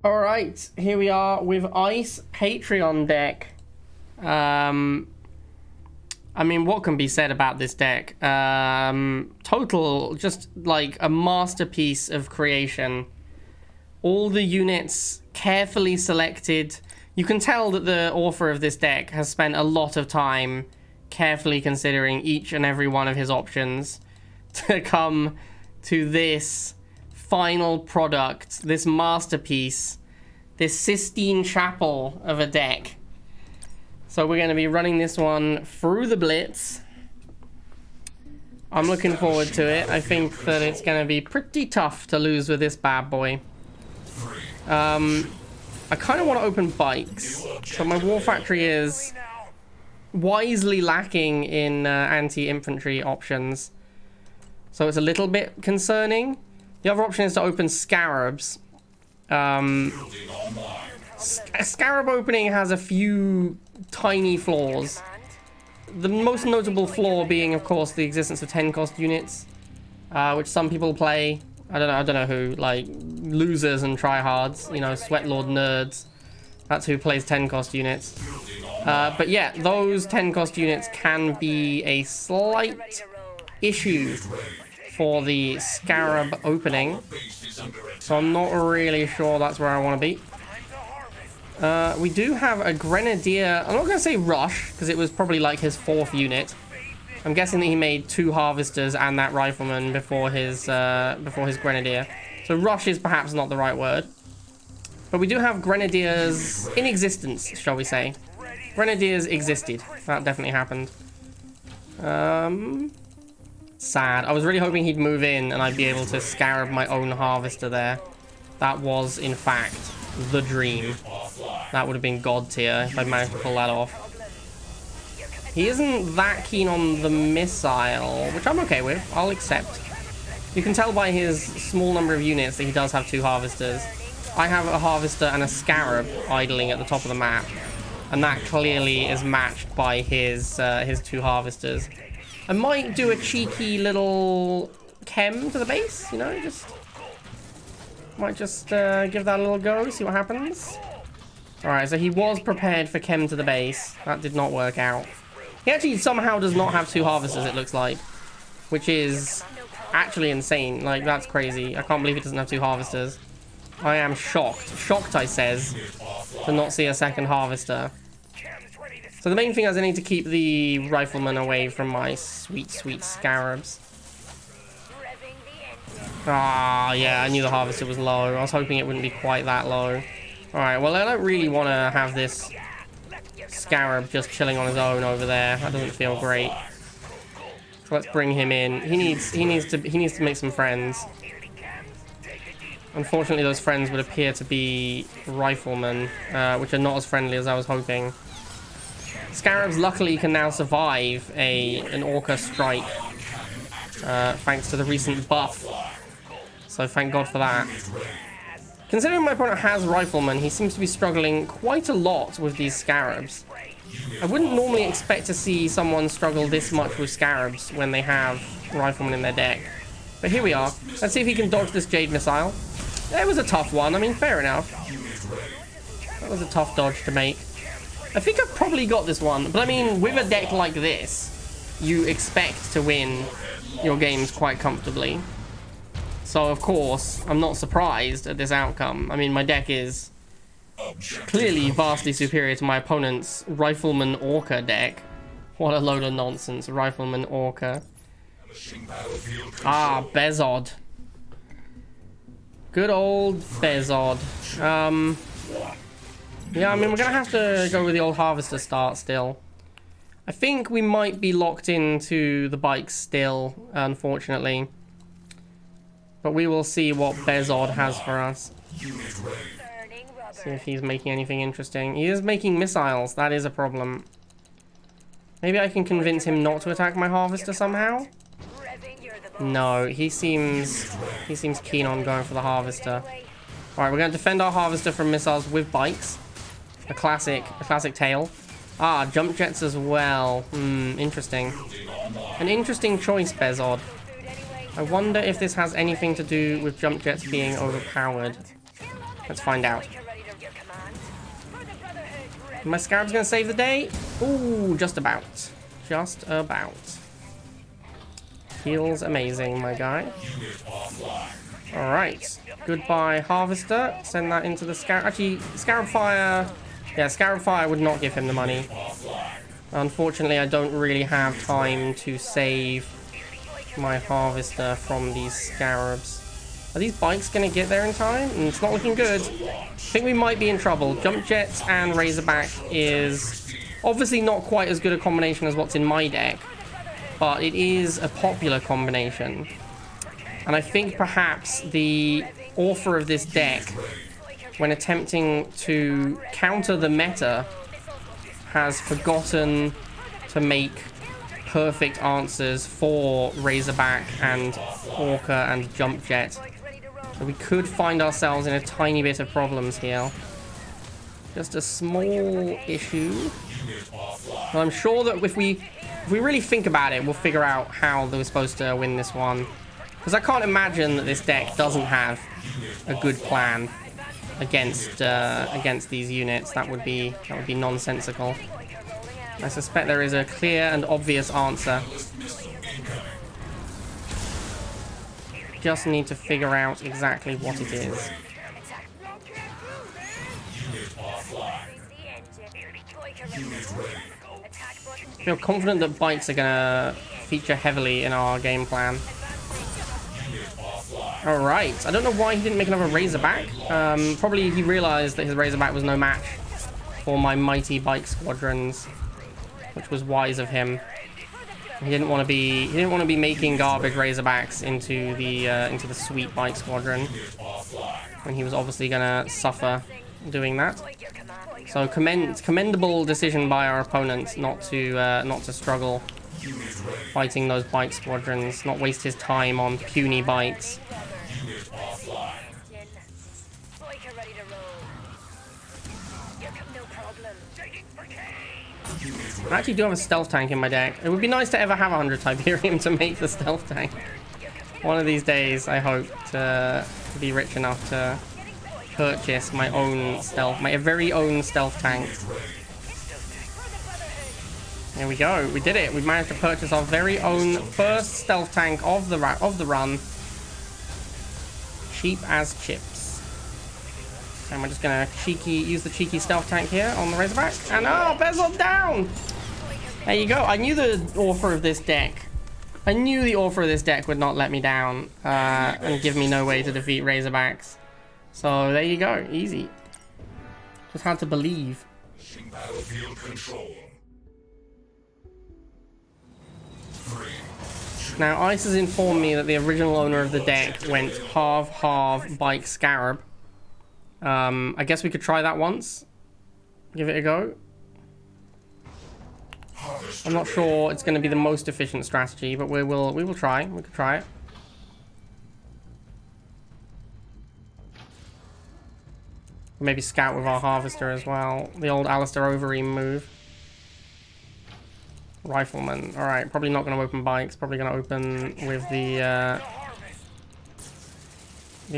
Alright, here we are with Ice Patreon deck. I mean, what can be said about this deck? Total, just like a masterpiece of creation. All the units carefully selected. You can tell that the author of this deck has spent a lot of time carefully considering each and every one of his options to come to this final product, this masterpiece, this Sistine Chapel of a deck. So we're going to be running this one through the Blitz. I'm looking forward to it. I think that it's going to be pretty tough to lose with this bad boy. I kind of want to open bikes, but my War Factory is wisely lacking in anti-infantry options. So it's a little bit concerning. The other option is to open Scarabs. Scarab opening has a few tiny flaws. The most notable flaw being, of course, the existence of 10-cost units, which some people play. I don't know who, like losers and tryhards, you know, Sweatlord nerds. That's who plays 10-cost units. But yeah, those 10-cost units can be a slight issue for the Scarab opening. So I'm not really sure that's where I want to be. We do have a Grenadier. I'm not going to say Rush, because it was probably like his 4th unit. I'm guessing that he made 2 Harvesters and that Rifleman before his Grenadier. So Rush is perhaps not the right word. But we do have Grenadiers in existence, shall we say. Grenadiers existed. That definitely happened. Sad. I was really hoping he'd move in and I'd be able to Scarab my own Harvester there. That was, in fact, the dream. That would have been god tier if I managed to pull that off. He isn't that keen on the missile, which I'm okay with. I'll accept. You can tell by his small number of units that he does have 2 Harvesters. I have a Harvester and a Scarab idling at the top of the map, and that clearly is matched by his 2 Harvesters. I might do a cheeky little chem to the base, you know, might just give that a little go, see what happens. Alright, so he was prepared for chem to the base. That did not work out. He actually somehow does not have 2 Harvesters, it looks like, which is actually insane. Like, that's crazy. I can't believe he doesn't have 2 Harvesters. I am shocked. Shocked, I says, to not see a 2nd Harvester. So the main thing is I need to keep the Rifleman away from my sweet, sweet Scarabs. Ah, yeah, I knew the Harvester was low. I was hoping it wouldn't be quite that low. Alright, well, I don't really want to have this Scarab just chilling on his own over there. That doesn't feel great. So let's bring him in. He needs to make some friends. Unfortunately, those friends would appear to be Riflemen, which are not as friendly as I was hoping. Scarabs luckily can now survive an Orca strike, thanks to the recent buff. So thank God for that. Considering my opponent has Riflemen, he seems to be struggling quite a lot with these Scarabs. I wouldn't normally expect to see someone struggle this much with Scarabs when they have Riflemen in their deck. But here we are. Let's see if he can dodge this Jade Missile. It was a tough one. I mean, fair enough. That was a tough dodge to make. I think I've probably got this one. But I mean, with a deck like this, you expect to win your games quite comfortably. So, of course, I'm not surprised at this outcome. I mean, my deck is clearly vastly superior to my opponent's Rifleman Orca deck. What a load of nonsense, Rifleman Orca. Ah, Bezod. Good old Bezod. Yeah, I mean, we're going to have to go with the old Harvester start still. I think we might be locked into the bikes still, unfortunately. But we will see what Bezod has for us. See if he's making anything interesting. He is making missiles. That is a problem. Maybe I can convince him not to attack my Harvester somehow? No, he seems keen on going for the Harvester. Alright, we're going to defend our Harvester from missiles with bikes. A classic tail. Ah, jump jets as well. Interesting. An interesting choice, Bezod. I wonder if this has anything to do with jump jets being overpowered. Let's find out. My Scarab's gonna save the day? Ooh, just about. Just about. Feels amazing, my guy. Alright. Goodbye, Harvester. Send that into the Scarab. Actually, Scarab Fire... Yeah, Scarab Fire would not give him the money. Unfortunately, I don't really have time to save my Harvester from these Scarabs. Are these bikes going to get there in time? It's not looking good. I think we might be in trouble. Jump Jet and Razorback is obviously not quite as good a combination as what's in my deck, but it is a popular combination. And I think perhaps the author of this deck, when attempting to counter the meta, has forgotten to make perfect answers for Razorback and Orca and Jump Jet. So we could find ourselves in a tiny bit of problems here. Just a small issue. But I'm sure that if we really think about it, we'll figure out how we're supposed to win this one. Because I can't imagine that this deck doesn't have a good plan against these units. That would be nonsensical. I suspect there is a clear and obvious answer. Just need to figure out exactly what it is. I feel confident that bikes are gonna feature heavily in our game plan. Alright, I don't know why he didn't make another Razorback. Probably he realized that his Razorback was no match for my mighty bike squadrons, which was wise of him. He didn't want to be making garbage Razorbacks into the sweet bike squadron, and he was obviously gonna suffer doing that. So commendable decision by our opponent not to struggle fighting those bike squadrons, not waste his time on puny bikes. I actually do have a stealth tank in my deck. It would be nice to ever have 100 Tiberium to make the stealth tank. One of these days, I hope to be rich enough to purchase my own my very own stealth tank. There we go. We did it. We managed to purchase our very own first stealth tank of the run. Cheap as chips. And we're just gonna use the cheeky stealth tank here on the Razorback. And oh, bezel down! There you go. I knew the author of this deck. I knew the author of this deck would not let me down and give me no way to defeat Razorbacks. So there you go. Easy. Just had to believe. Battlefield control. Now, Ice has informed me that the original owner of the deck went half bike Scarab. I guess we could try that once. Give it a go. I'm not sure it's going to be the most efficient strategy, but we will try. We could try it. Maybe scout with our Harvester as well. The old Alistair Overeem move. Rifleman. Alright, probably not going to open bikes. Probably going to open with the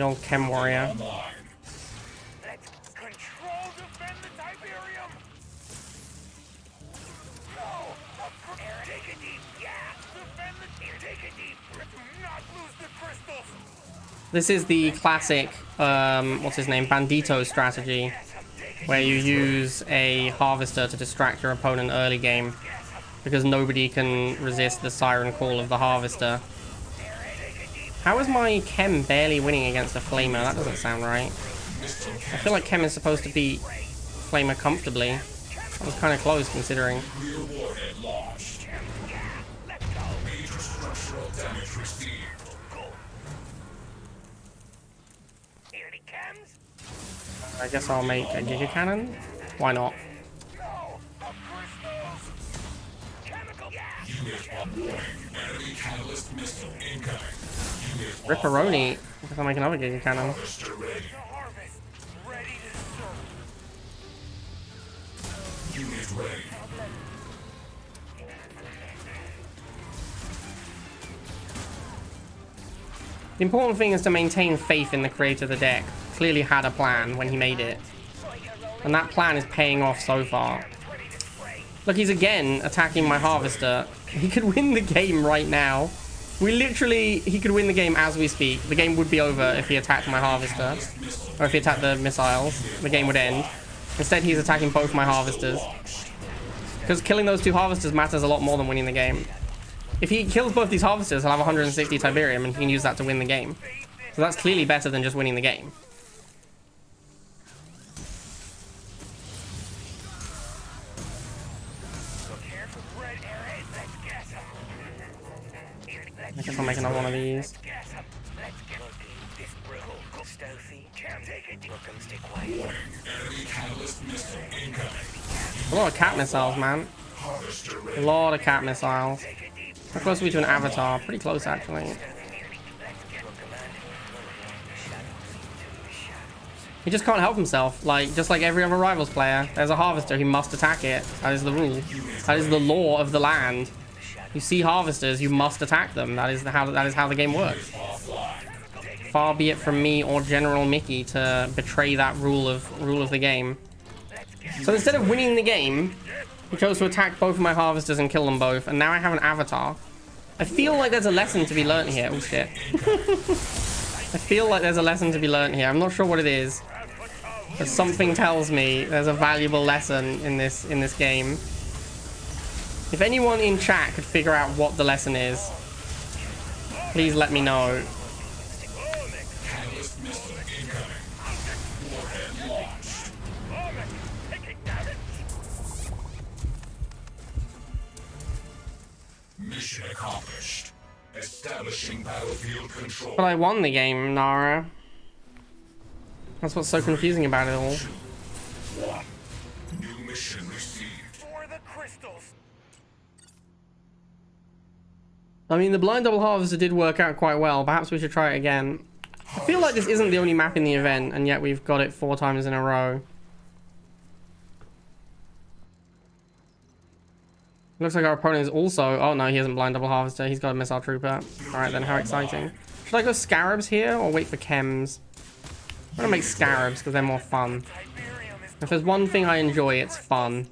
old Chem Warrior. This is the classic, what's his name, Bandito strategy, where you use a Harvester to distract your opponent early game, because nobody can resist the siren call of the Harvester. How is my Chem barely winning against a Flamer? That doesn't sound right. I feel like Chem is supposed to beat Flamer comfortably. That was kind of close, considering. I guess I'll make a Giga Cannon. Why not? Ripperoni. I guess I'll make another Giga Cannon. The important thing is to maintain faith in the creator of the deck. clearly had a plan when he made it. And that plan is paying off so far. Look, he's again attacking my harvester. He could win the game right now. He could win the game as we speak. The game would be over if he attacked my harvester. Or if he attacked the missiles. The game would end. Instead, he's attacking both my harvesters. Because killing those 2 harvesters matters a lot more than winning the game. If he kills both these harvesters, he'll have 160 Tiberium, and he can use that to win the game. So that's clearly better than just winning the game. I guess I'll make another one of these. A lot of cat missiles, man. A lot of cat missiles. How close are we to an avatar? Pretty close, actually. He just can't help himself. Like, just like every other Rivals player, there's a harvester, he must attack it. That is the rule. That is the law of the land. You see harvesters, you must attack them. That is how the game works. Far be it from me or General Mickey to betray that rule of the game. So instead of winning the game, he chose to attack both of my harvesters and kill them both, and now I have an avatar. I feel like there's a lesson to be learned here. Oh shit. I feel like there's a lesson to be learned here. I'm not sure what it is, but something tells me there's a valuable lesson in this game. If anyone in chat could figure out what the lesson is, please let me know. Mission accomplished. Establishing battlefield control. But I won the game, Nara. That's what's so confusing about it all. New mission received. For the crystals. I mean, the blind double harvester did work out quite well. Perhaps we should try it again. I feel like this isn't the only map in the event, and yet we've got it 4 times in a row. Looks like our opponent is also... Oh, no, he hasn't blind double harvester. He's got a missile trooper. Alright, then, how exciting. Should I go Scarabs here, or wait for Chems? I'm gonna make Scarabs, because they're more fun. If there's one thing I enjoy, it's fun.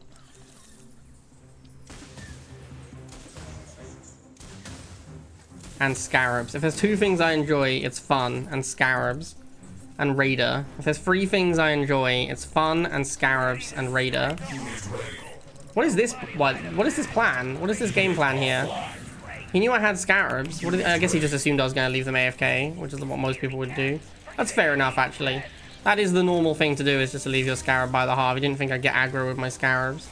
And Scarabs. If there's 2 things I enjoy, it's fun and Scarabs and Raider. If there's 3 things I enjoy, it's fun and Scarabs and Raider. What is this? What is this plan? What is this game plan here? He knew I had Scarabs. I guess he just assumed I was going to leave them AFK, which is what most people would do. That's fair enough, actually. That is the normal thing to do, is just to leave your Scarab by the half. He didn't think I'd get aggro with my Scarabs.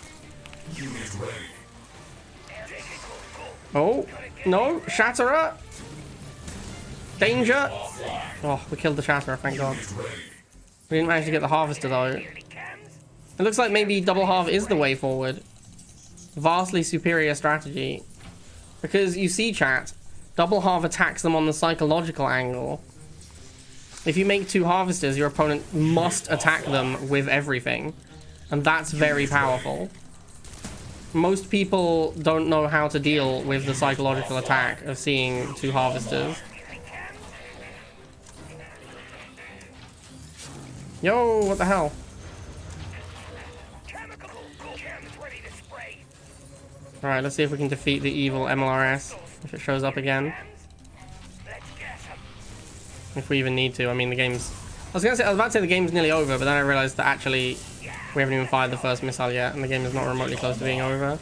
Oh, no, Shatterer. Danger. Oh, we killed the Shatterer, thank God. We didn't manage to get the Harvester, though. It looks like maybe double half is the way forward. Vastly superior strategy. Because you see, chat, double half attacks them on the psychological angle. If you make 2 harvesters, your opponent must attack them with everything. And that's very powerful. Most people don't know how to deal with the psychological attack of seeing 2 harvesters. Yo, what the hell? Alright, let's see if we can defeat the evil MLRS, if it shows up again. If we even need to. I mean, the game's... I was about to say the game's nearly over, but then I realized that actually we haven't even fired the first missile yet, and the game is not remotely close to being over.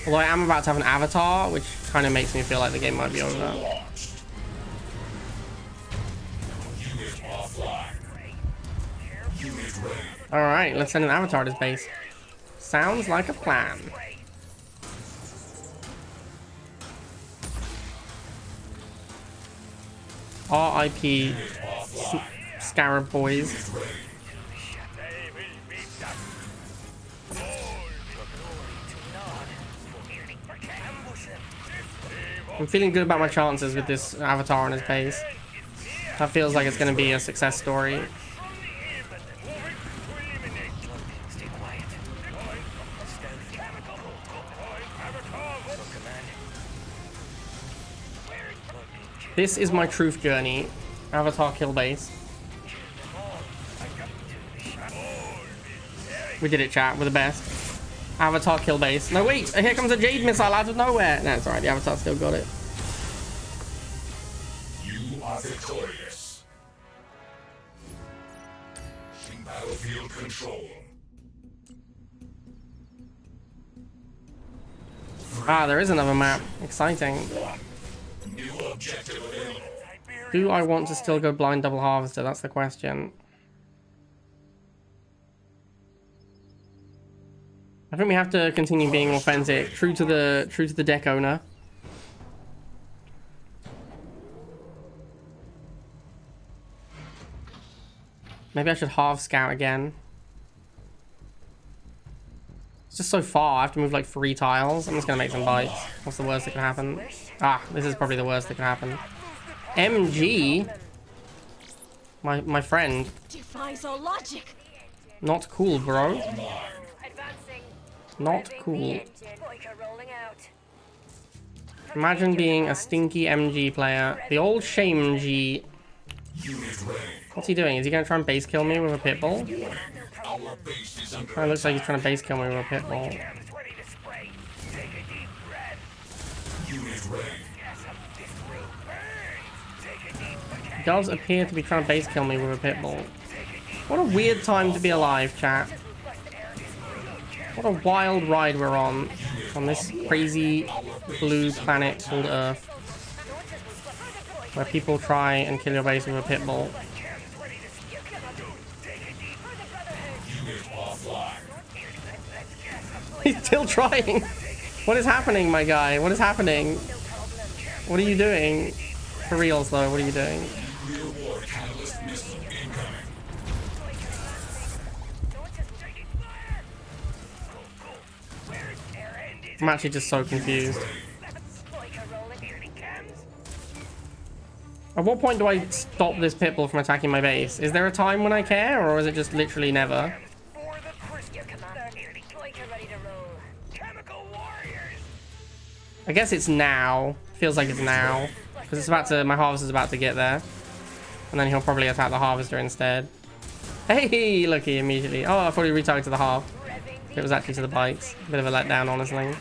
Although I am about to have an avatar, which kind of makes me feel like the game might be over. Alright, let's send an avatar to his base. Sounds like a plan. R.I.P. Scarab boys. I'm feeling good about my chances with this avatar on his base. That feels like it's going to be a success story. This is my truth journey. Avatar kill base. We did it, chat. We're the best. Avatar kill base. No, wait. Here comes a Jade missile out of nowhere. No, it's alright. The Avatar still got it. You are victorious. In battlefield control. Ah, there is another map. Exciting. New objective available. Do I want to still go blind double harvester? That's the question. I think we have to continue being authentic, true to the deck owner. Maybe I should half scout again. It's just so far. I have to move like 3 tiles. I'm just gonna make some bites. What's the worst that can happen? Ah, this is probably the worst that can happen. MG, my friend. Defies all logic. Not cool, bro. Not cool. Imagine being a stinky MG player. The old shame G. What's he doing? Is he gonna try and base kill me with a pit bull? It looks like he's trying to base kill me with a pit bull. He does appear to be trying to base kill me with a pit bull. What a weird time to be alive, chat. What a wild ride we're on this crazy blue planet called Earth, where people try and kill your base with a pit bull. He's still trying. What is happening, my guy? What is happening? What are you doing? For reals, though, what are you doing? I'm actually just so confused. At what point do I stop this pit bull from attacking my base? Is there a time when I care, or is it just literally never? I guess it's now. Feels like it's now. Because it's about to, my harvest is about to get there. And then he'll probably attack the harvester instead. Hey, look, he immediately. Oh, I thought he retargeted to the half. It was actually to the bites. Bit of a letdown, honestly.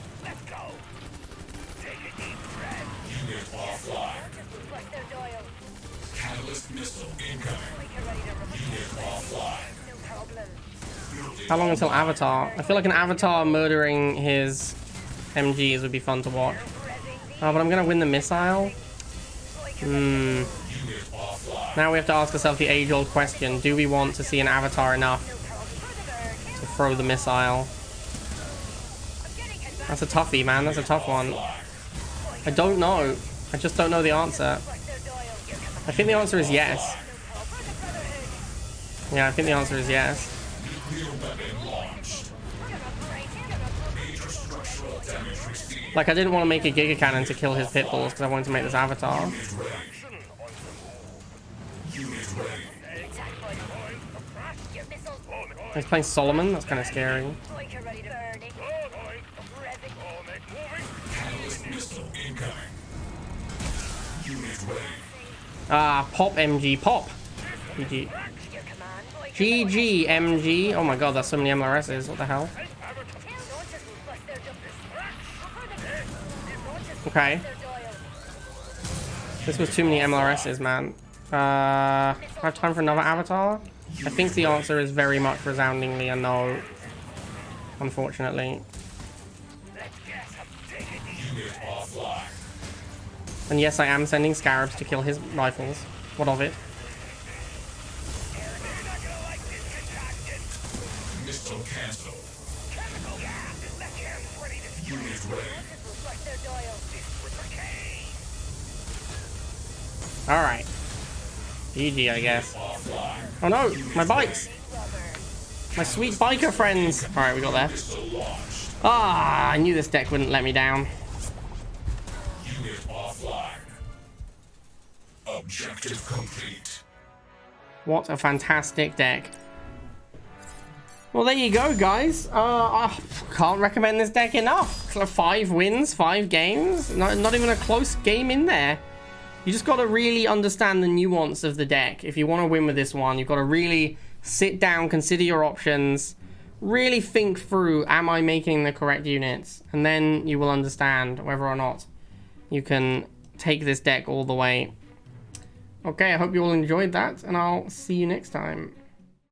How long until Avatar? I feel like an Avatar murdering his MGs would be fun to watch. Oh, but I'm gonna win the missile? Now we have to ask ourselves the age-old question. Do we want to see an Avatar enough to throw the missile? That's a toughie, man. That's a tough one. I don't know. I just don't know the answer. I think the answer is yes. Yeah, I think the answer is yes. Like, I didn't want to make a Giga Cannon to kill his pit bulls because I wanted to make this Avatar. He's playing Solomon. That's kind of scary. Ah, pop MG, pop. GG. GG MG. Oh my god, that's so many MLRSs. What the hell? Okay. This was too many MLRSs, man. I have time for another Avatar? I think the answer is very much resoundingly a no. Unfortunately. And yes, I am sending Scarabs to kill his rifles. What of it? Alright. GG, I guess. Oh no! My bikes! My sweet biker friends! Alright, we got there. Ah, I knew this deck wouldn't let me down. Objective complete. What a fantastic deck. Well, there you go, guys. I can't recommend this deck enough. 5 wins, 5 games. Not even a close game in there. You just got to really understand the nuance of the deck. If you want to win with this one, you've got to really sit down, consider your options, Really think through, am I making the correct units? And then you will understand whether or not you can take this deck all the way. Okay, I hope you all enjoyed that, and I'll see you next time.